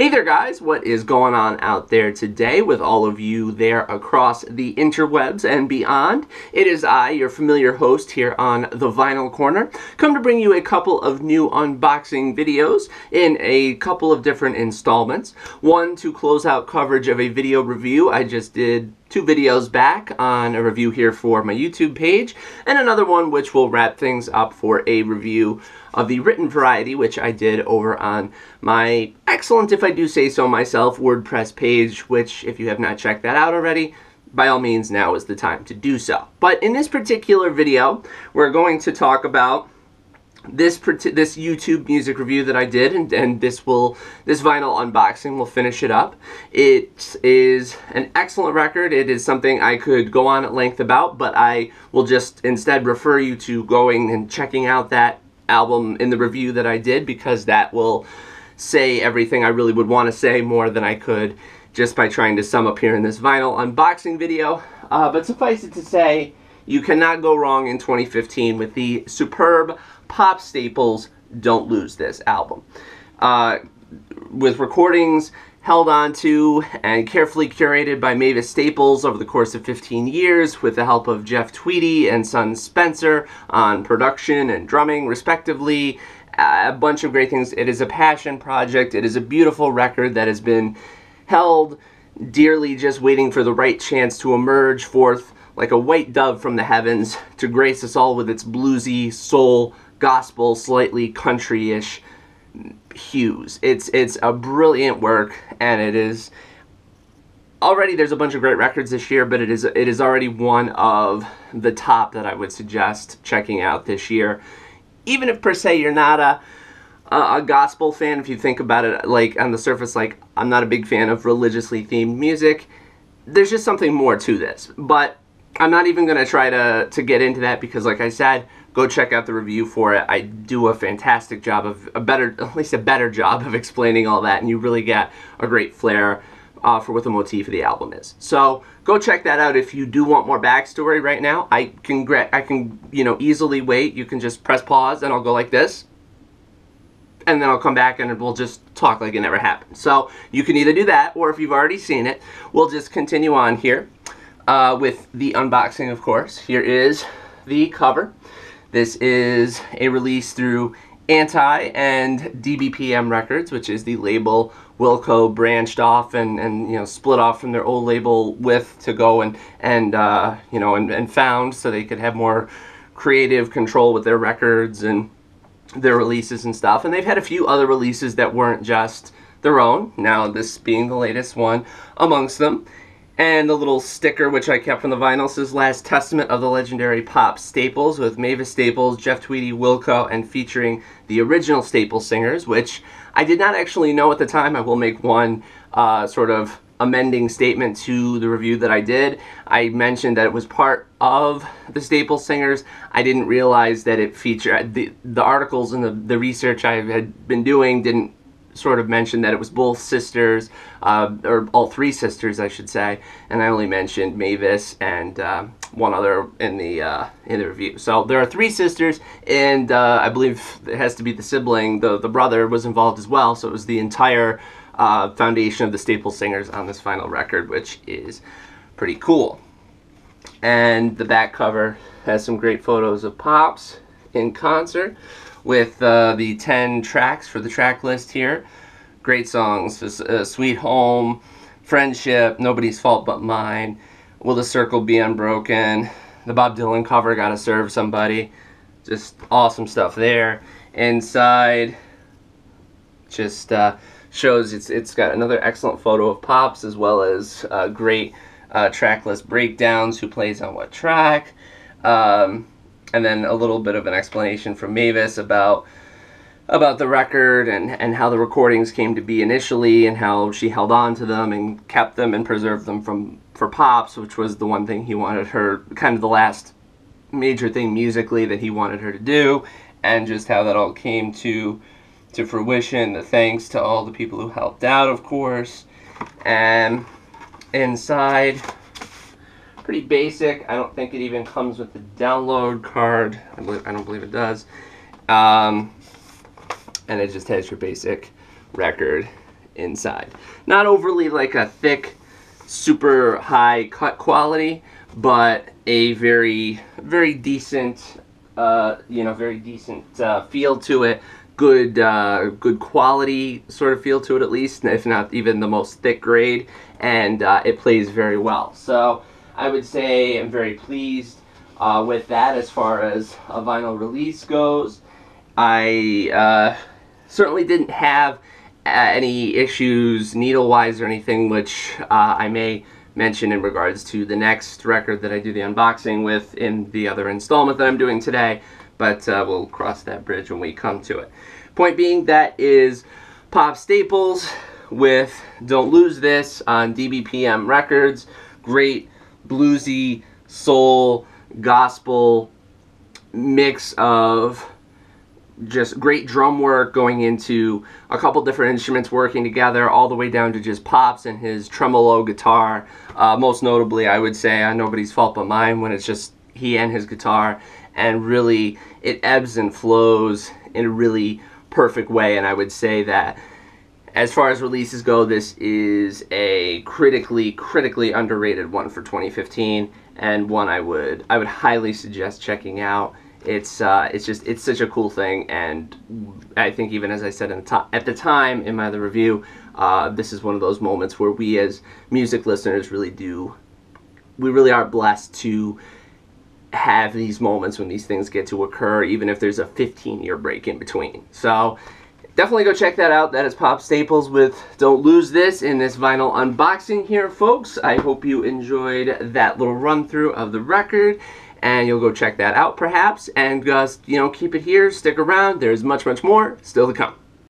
Hey there guys, what is going on out there today with all of you there across the interwebs and beyond? It is I, your familiar host here on The Vinyl Corner, come to bring you a couple of new unboxing videos in a couple of different installments. One to close out coverage of a video review I just did 2 videos back on a review here for my YouTube page, and another one which will wrap things up for a review of the written variety, which I did over on my excellent, if I do say so myself, WordPress page, which if you have not checked that out already, by all means now is the time to do so. But in this particular video, we're going to talk about this YouTube music review that I did, and this vinyl unboxing will finish it up. It is an excellent record. It is something I could go on at length about, but I will just instead refer you to going and checking out that album in the review that I did, because that will say everything I really would want to say more than I could just by trying to sum up here in this vinyl unboxing video. But suffice it to say, you cannot go wrong in 2015 with the superb pop staples Don't Lose This album. With recordings held on to and carefully curated by Mavis Staples over the course of 15 years with the help of Jeff Tweedy and son Spencer on production and drumming respectively. A bunch of great things. It is a passion project. It is a beautiful record that has been held dearly, just waiting for the right chance to emerge forth like a white dove from the heavens to grace us all with its bluesy, soul, gospel, slightly country-ish hues. It's a brilliant work, and it is already, there's a bunch of great records this year, but it is already one of the top that I would suggest checking out this year. Even if per se you're not a gospel fan, if you think about it like on the surface, like I'm not a big fan of religiously themed music, there's just something more to this. But I'm not even going to try to get into that, because like I said, go check out the review for it. I do a fantastic job of at least a better job of explaining all that, and you really get a great flair for what the motif of the album is. So go check that out if you do want more backstory. Right now, I can easily wait. You can just press pause, and I'll go like this, and then I'll come back and we'll just talk like it never happened. So you can either do that, or if you've already seen it, we'll just continue on here with the unboxing, of course. Here is the cover. This is a release through Anti and DBPM Records, which is the label Wilco branched off and split off from their old label With to go and found, so they could have more creative control with their records and their releases and stuff. And they've had a few other releases that weren't just their own, now this being the latest one amongst them. And the little sticker, which I kept from the vinyl, says Last Testament of the Legendary Pop Staples, with Mavis Staples, Jeff Tweedy, Wilco, and featuring the original Staples singers, which I did not actually know at the time. I will make one sort of amending statement to the review that I did. I mentioned that it was part of the Staples singers. I didn't realize that it featured, the articles and the research I had been doing didn't sort of mentioned that it was both sisters, or all 3 sisters, I should say, and I only mentioned Mavis and one other in the review. So there are 3 sisters, and I believe it has to be the sibling, the brother was involved as well, so it was the entire foundation of the Staples singers on this final record, which is pretty cool. And the back cover has some great photos of Pops in concert, with the 10 tracks for the track list here. Great songs: Sweet Home, Friendship, Nobody's Fault But Mine, Will the Circle Be Unbroken, the Bob Dylan cover, Gotta Serve Somebody. Just awesome stuff there. Inside just shows it's got another excellent photo of Pops, as well as great track list breakdowns, who plays on what track. And then a little bit of an explanation from Mavis about the record and how the recordings came to be initially, and how she held on to them and kept them and preserved them for Pops, which was the one thing he wanted her, kind of the last major thing musically that he wanted her to do, and just how that all came to fruition. The thanks to all the people who helped out, of course. And inside, pretty basic. I don't think it even comes with the download card. I don't believe it does. And it just has your basic record inside. Not overly like a thick, super high cut quality, but a very, very decent, very decent feel to it. Good, good quality sort of feel to it, at least, if not even the most thick grade, and it plays very well. So I would say I'm very pleased with that as far as a vinyl release goes. I certainly didn't have any issues needle-wise or anything, which I may mention in regards to the next record that I do the unboxing with in the other installment that I'm doing today, but we'll cross that bridge when we come to it. Point being, that is Pop Staples with Don't Lose This on DBPM Records. Great bluesy, soul, gospel mix of just great drum work going into a couple different instruments working together, all the way down to just Pops and his tremolo guitar. Most notably, I would say, Nobody's Fault But Mine, when it's just he and his guitar, and really it ebbs and flows in a really perfect way. And I would say that as far as releases go, this is a critically underrated one for 2015, and one I would highly suggest checking out. It's such a cool thing, and I think, even as I said at the time in my other review, this is one of those moments where we as music listeners we really are blessed to have these moments when these things get to occur, even if there's a 15-year break in between. So definitely go check that out. That is Pop Staples with Don't Lose This in this vinyl unboxing here, folks. I hope you enjoyed that little run through of the record, and you'll go check that out perhaps, and keep it here, stick around, there's much more still to come.